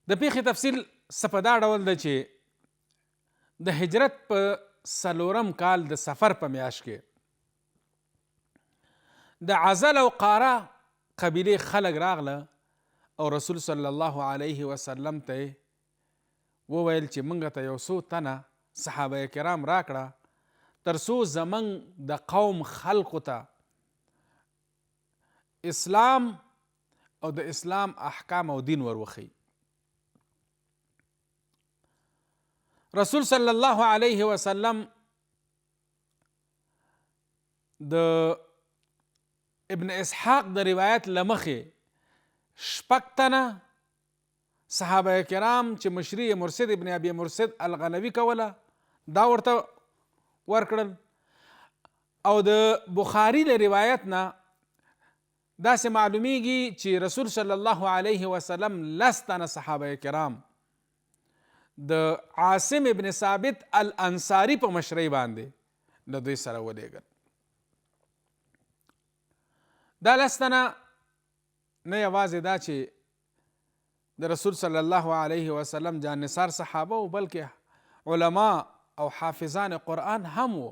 د پیښې تفصیل څه په دا ډول ده چې د هجرت په 4 کال د سفر په میاشت کې د عزل او قاره قبیلې خلک راغله او رسول صلی الله علیه وسلم ته وویل چې موږ ته یو څو تنه صحابه کرام راکړه تر څو زموږ د قوم خلقو ته اسلام او د اسلام احکام او دین وروخی. رسول صلی الله علیه وسلم د ابن اسحاق د روایت لمخې 6 تنه صحابه کرام چې مشري مرشد ابن ابي مرشد الغنوي کوله دا ورته ورکړل، او د بخاري د روایت نه داسې معلومیږي چې رسول صلی الله علیه وسلم 10 تنه صحابه کرام د عاصم ابن ثابت الانصاری په مشرۍ باندې د دوی سره ولېږل. دا 10 تنه نه یوازې دا چې د رسول صلی الله علیه وسلم جان نثار صحابه و، بلکې علما او حافظان قرآن هم و.